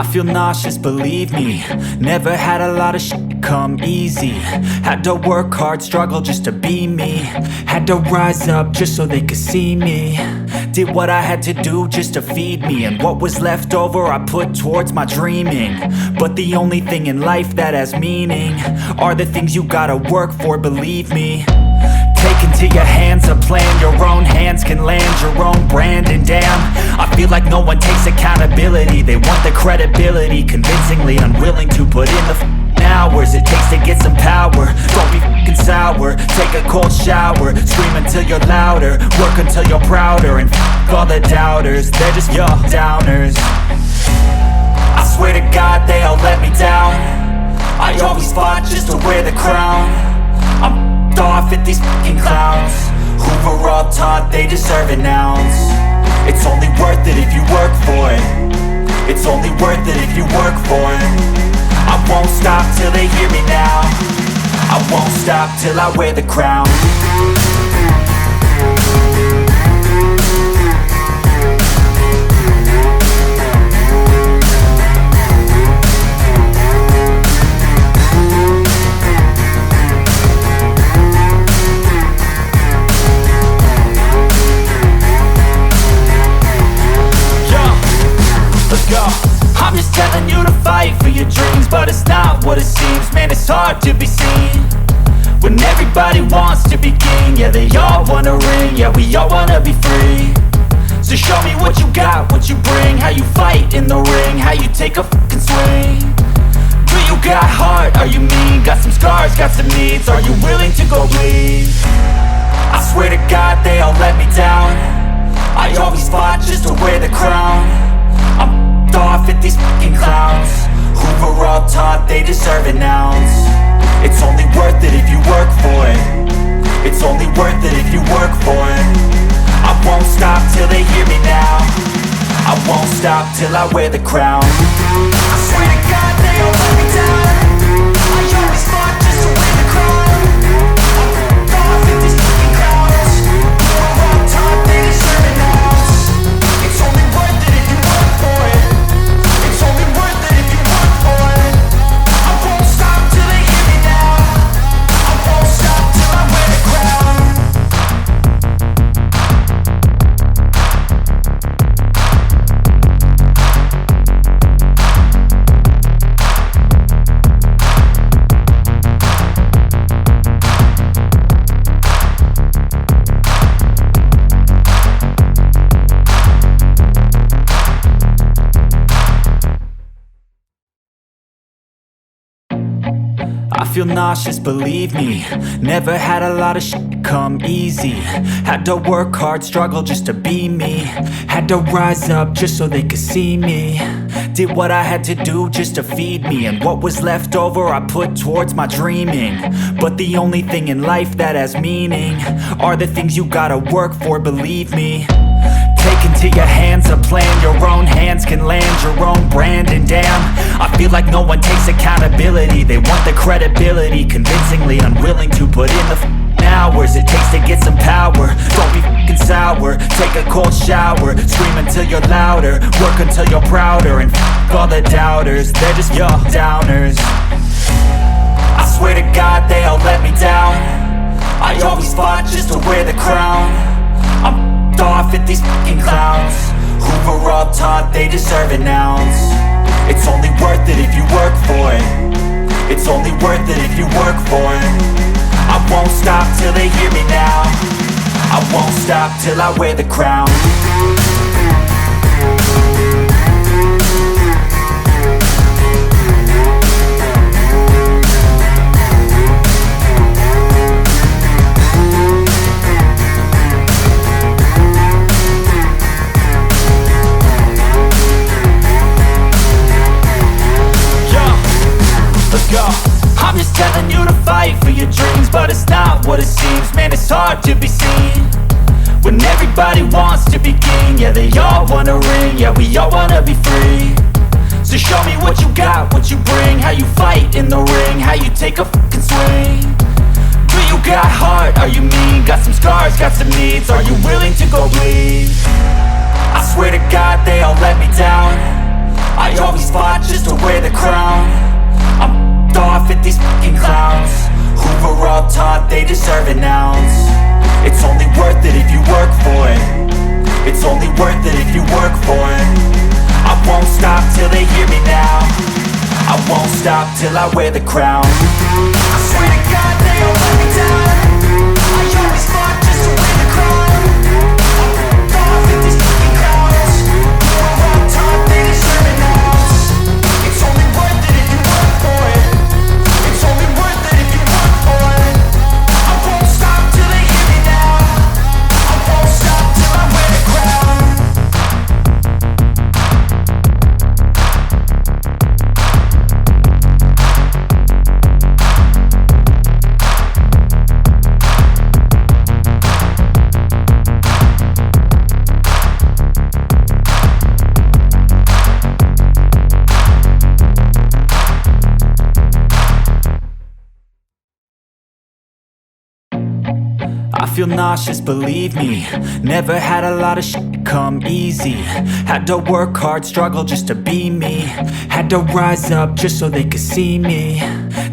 I feel nauseous, believe me. Never had a lot of shit come easy. Had to work hard, struggle just to be me. Had to rise up just so they could see me. Did what I had to do just to feed me, and what was left over I put towards my dreaming. But the only thing in life that has meaning are the things you gotta work for, believe me. Take into your hands a plan, your own hands can land your own brand. And damn, I feel like no one takes accountability. They want the credibility, convincingly unwilling to put in the hours it takes to get some power. Don't be f***ing sour, take a cold shower. Scream until you're louder, work until you're prouder. And f*** all the doubters, they're just your downers. I swear to God they all let me down. I always fought just to wear the crown. I'm off at these fucking clowns who were all taught they deserve an ounce. It's only worth it if you work for it. It's only worth it if you work for it. I won't stop till they hear me now. I won't stop till I wear the crown. I'm just telling you to fight for your dreams, but it's not what it seems. Man, it's hard to be seen when everybody wants to be king. Yeah, they all wanna ring, yeah, we all wanna be free. So show me what you got, what you bring, how you fight in the ring, how you take a fucking swing. Do you got heart, are you mean? Got some scars, got some needs, are you willing to go bleed? I swear to God they all let me down. I always fought just to wear the crown. I'm off at these fucking clowns who were all taught they deserve an ounce. It's only worth it if you work for it. It's only worth it if you work for it. I won't stop till they hear me now. I won't stop till I wear the crown. I swear to God they all let me down. I always fought just to wear the crown. I'm off at these fucking clowns who were all taught they deserve an ounce. It's only worth it if you work for it. It's only worth it if you work for it. I won't stop till they hear me now. I won't stop till I wear the crown. I feel nauseous, believe me. Never had a lot of shit come easy. Had to work hard, struggle just to be me. Had to rise up just so they could see me. Did what I had to do just to feed me, and what was left over I put towards my dreaming. But the only thing in life that has meaning are the things you gotta work for, believe me. Take into your hands a plan, your own hands can land your own brand. And damn, I feel like no one takes accountability. They want the credibility, convincingly unwilling to put in the hours it takes to get some power. Don't be f***ing sour, take a cold shower. Scream until you're louder, work until you're prouder. And f*** all the doubters, they're just your downers. I swear to God they all let me down. I always fought just to wear the crown. I'm off at these fucking clowns who were all taught they deserve an ounce. It's only worth it if you work for it. It's only worth it if you work for it. I won't stop till they hear me now. I won't stop till I wear the crown. I'm just telling you to fight for your dreams, but it's not what it seems. Man, it's hard to be seen when everybody wants to be king. Yeah, they all wanna ring, yeah, we all wanna be free. So show me what you got, what you bring, how you fight in the ring, how you take a fucking swing. Do you got heart, are you mean? Got some scars, got some needs, are you willing to go bleed? I swear to God they all let me down. I always fought stop till I wear the crown. I swear to God they all let me down. I always fought just to win the crown. I'm off at these fucking clowns. You were all taught they deserve an ounce. It's only worth it if you work for it. It's only worth it if you work for it. I won't stop till they hear me now. I won't stop till I wear the crown. I feel nauseous, believe me. Never had a lot of shit come easy. Had to work hard, struggle just to be me. Had to rise up just so they could see me.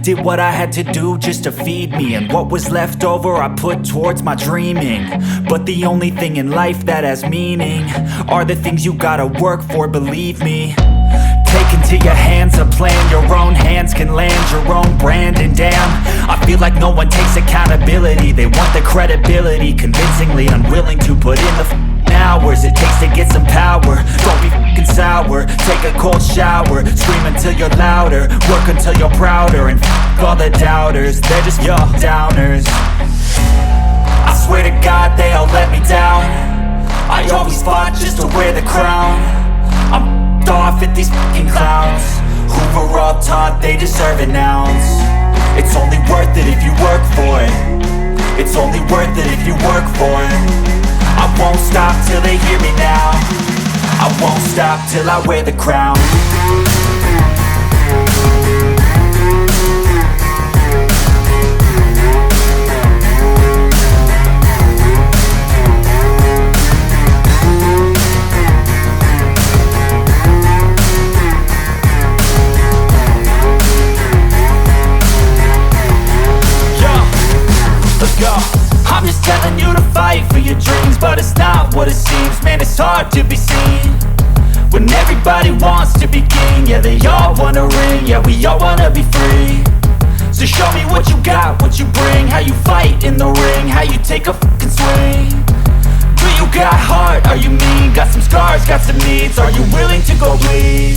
Did what I had to do just to feed me. And what was left over I put towards my dreaming. But the only thing in life that has meaning are the things you gotta work for, believe me. Take into your hands a plan. Your own hands can land your own brand. And damn, I feel like no one takes accountability. They want the credibility, convincingly unwilling to put in the hours it takes to get some power. Don't be f***ing sour. Take a cold shower. Scream until you're louder. Work until you're prouder. And f*** all the doubters, they're just your downers. I swear to God they all let me down. I always fought just to wear the crown. I'm off at these fucking clowns who were all taught they deserve an ounce. It's only worth it if you work for it. It's only worth it if you work for it. I won't stop till they hear me now. I won't stop till I wear the crown. I'm just telling you to fight for your dreams, but it's not what it seems. Man, it's hard to be seen when everybody wants to be king. Yeah, they all wanna ring, yeah, we all wanna be free. So show me what you got, what you bring, how you fight in the ring, how you take a fucking swing. Do you got heart, are you mean? Got some scars, got some needs, are you willing to go bleed?